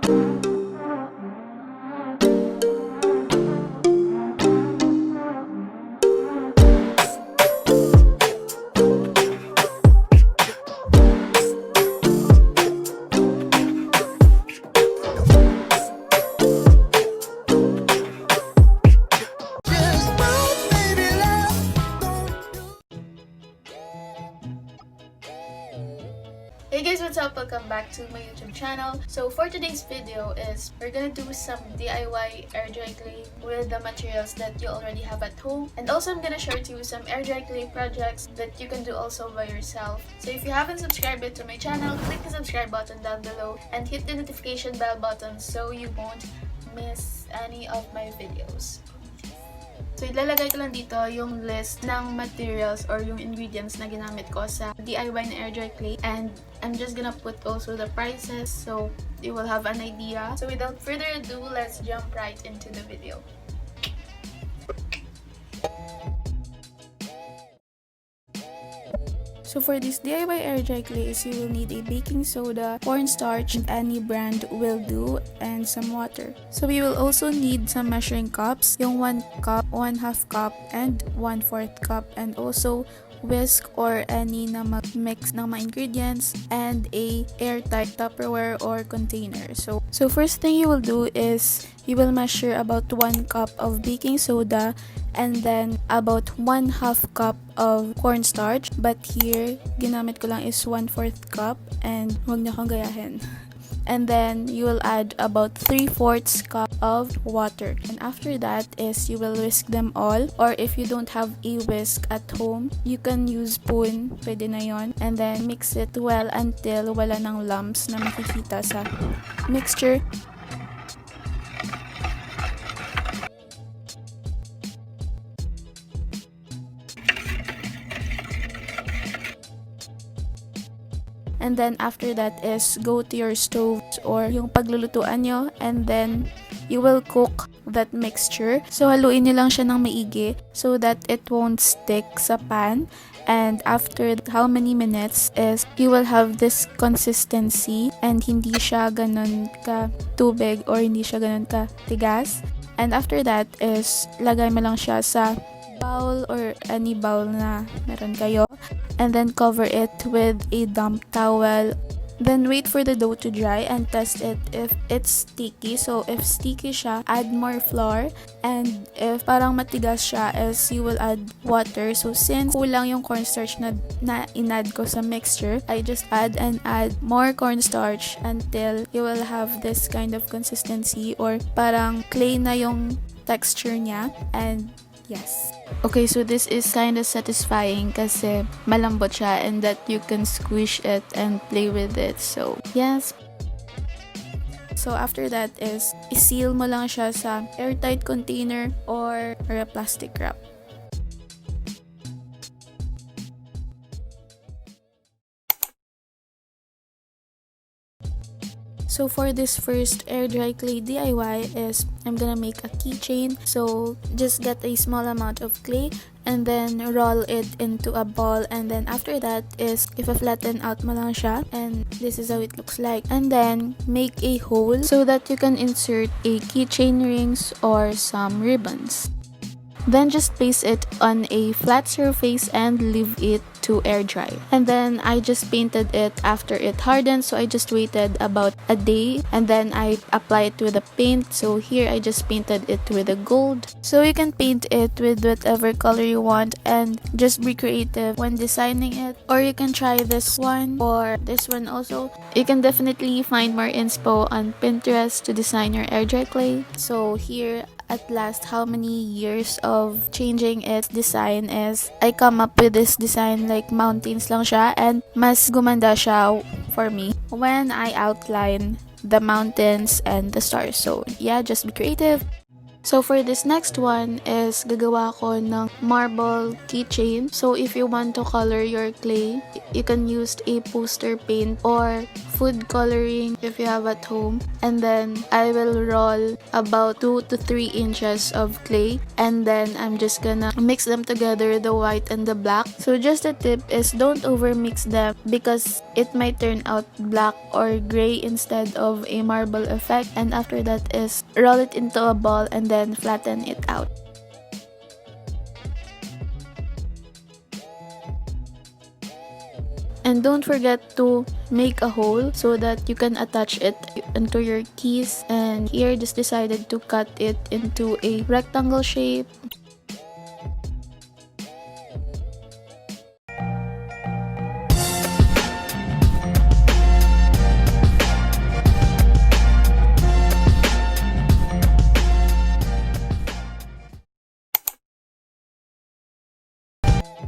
Hey guys, what's up? Welcome back to my YouTube channel. So for today's video is we're gonna do some DIY air dry clay with the materials that you already have at home, and also I'm gonna share to you some air dry clay projects that you can do also by yourself. So if you haven't subscribed yet to my channel, click the subscribe button down below and hit the notification bell button so you won't miss any of my videos. So, ilalagay ko lang dito yung list ng materials or yung ingredients na ginamit ko sa DIY na air dry clay, and I'm just gonna put also the prices so you will have an idea. So, without further ado, let's jump right into the video. So for this DIY air dry clays, you will need a baking soda, cornstarch, and any brand will do, and some water. So we will also need some measuring cups, yung 1 cup, 1/2 cup, and 1/4 cup, and also whisk or any na mix ng mga ingredients, and a airtight Tupperware or container. So first thing you will do is you will measure about 1 cup of baking soda and then about 1/2 cup of cornstarch, but here ginamit ko lang is 1/4 cup, and huwag niyo kang gayahin. And then you will add about 3/4 cup of water, and after that is you will whisk them all, or if you don't have a whisk at home, you can use spoon, pwede na yon, and then mix it well until wala ng lumps na makikita sa mixture. And then after that is go to your stove or yung paglulutuan nyo, and then you will cook that mixture. So haluin nyo lang siya ng maigi so that it won't stick sa pan. And after how many minutes is you will have this consistency, and hindi siya ganun ka tubig or hindi siya ganun ka tigas. And after that is lagay mo lang siya sa bowl or any bowl na meron kayo, and then cover it with a damp towel. Then wait for the dough to dry and test it if it's sticky. So if sticky siya, add more flour, and if parang matigas siya is you will add water. So since kulang yung cornstarch na inad ko sa mixture, I just add more cornstarch until you will have this kind of consistency, or parang clay na yung texture niya. And yes. Okay, so this is kind of satisfying kasi malambot siya, and that you can squish it and play with it. So, yes. So, after that is i-seal mo lang siya sa airtight container or a plastic wrap. So for this first air dry clay DIY is I'm gonna make a keychain. So just get a small amount of clay and then roll it into a ball, and then after that is if I flatten out mo lang siya, and this is how it looks like. And then make a hole so that you can insert a keychain rings or some ribbons. Then just place it on a flat surface and leave it to air dry. And then I just painted it after it hardened, so I just waited about a day and then I applied it with a paint. So here I just painted it with a gold. So you can paint it with whatever color you want and just be creative when designing it. Or you can try this one or this one also. You can definitely find more inspo on Pinterest to design your air dry clay. So here at last, how many years of changing its design is I come up with this design, like mountains lang siya, and mas gumanda siya for me when I outline the mountains and the stars. So yeah, just be creative. So for this next one is gagawa ko ng marble keychain. So if you want to color your clay, you can use a poster paint or food coloring if you have at home. And then I will roll about 2 to 3 inches of clay, and then I'm just gonna mix them together, the white and the black. So just a tip is don't over mix them because it might turn out black or gray instead of a marble effect. And after that is roll it into a ball and then flatten it out. And don't forget to make a hole so that you can attach it into your keys. And here just decided to cut it into a rectangle shape.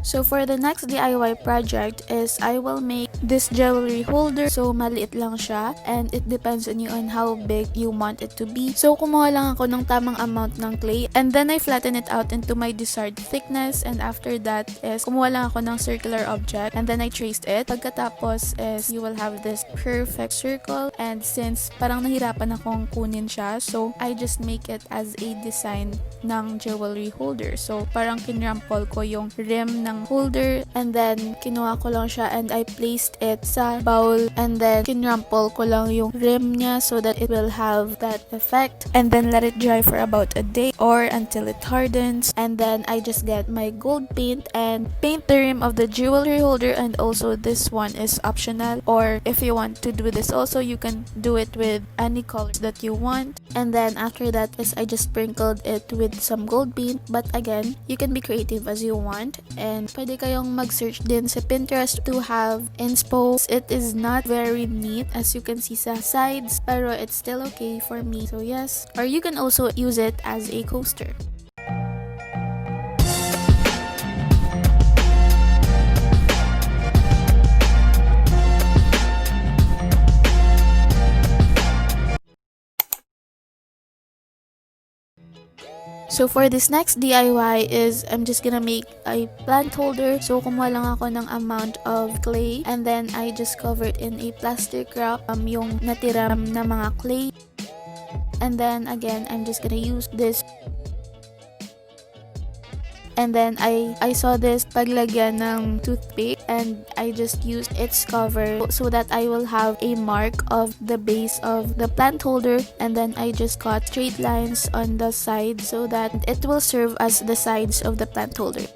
So for the next DIY project is I will make this jewelry holder. So maliit lang siya and it depends on you on how big you want it to be. So kumuha lang ako ng tamang amount ng clay and then I flatten it out into my desired thickness, and after that is kumuha lang ako ng circular object and then I traced it. Pagkatapos is you will have this perfect circle, and since parang nahirapan akong kunin siya, so I just make it as a design ng jewelry holder. So parang kinrampol ko yung rim ng holder and then kinuha ko lang siya and I placed it sa bowl, and then kinrampol ko lang yung rim niya so that it will have that effect, and then let it dry for about a day or until it hardens. And then I just get my gold paint and paint the rim of the jewelry holder, and also this one is optional, or if you want to do this also you can do it with any color that you want. And then after that is I just sprinkled it with some gold paint, but again you can be creative as you want, and pwede kayong mag-search din sa Pinterest to have inspo. It is not very neat as you can see sa sides, pero it's still okay for me. So yes, or you can also use it as a coaster. So for this next DIY is I'm just gonna make a plant holder. So kumuha lang ako ng amount of clay and then I just covered in a plastic wrap yung natira na mga clay. And then again, I'm just gonna use this. And then I saw this paglagyan ng toothpaste and I just used its cover so that I will have a mark of the base of the plant holder, and then I just cut straight lines on the side so that it will serve as the sides of the plant holder.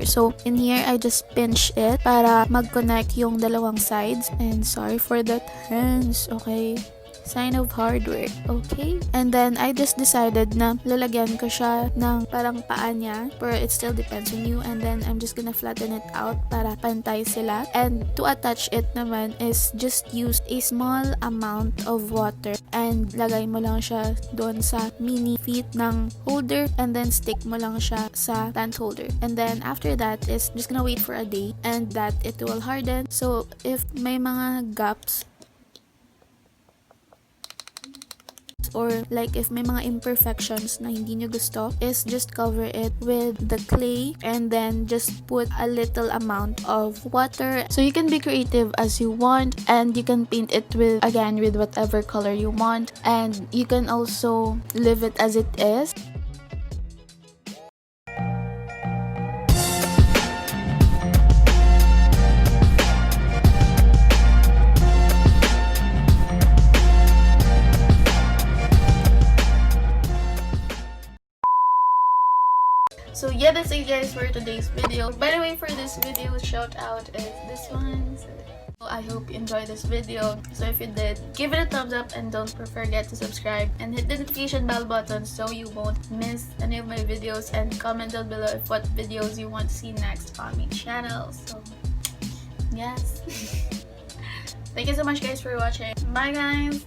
So in here I just pinch it para mag-connect yung dalawang sides, and sorry for that hands, okay? Sign of hard work, okay? And then I just decided na lalagyan ko siya ng parang paa niya, pero it still depends on you. And then I'm just gonna flatten it out para pantay sila. And to attach it naman is just use a small amount of water and lagay mo lang siya doon sa mini feet ng holder, and then stick mo lang siya sa plant holder. And then after that is just gonna wait for a day and that it will harden. So if may mga gaps or like if may mga imperfections na hindi nyo gusto, is just cover it with the clay and then just put a little amount of water. So you can be creative as you want, and you can paint it with, again, with whatever color you want, and you can also leave it as it is. So yeah, that's it guys for today's video. By the way, for this video, shout out is this one. So I hope you enjoyed this video. So if you did, give it a thumbs up and don't forget to subscribe and hit the notification bell button so you won't miss any of my videos, and comment down below if what videos you want to see next on my channel. So yes. Thank you so much guys for watching. Bye guys.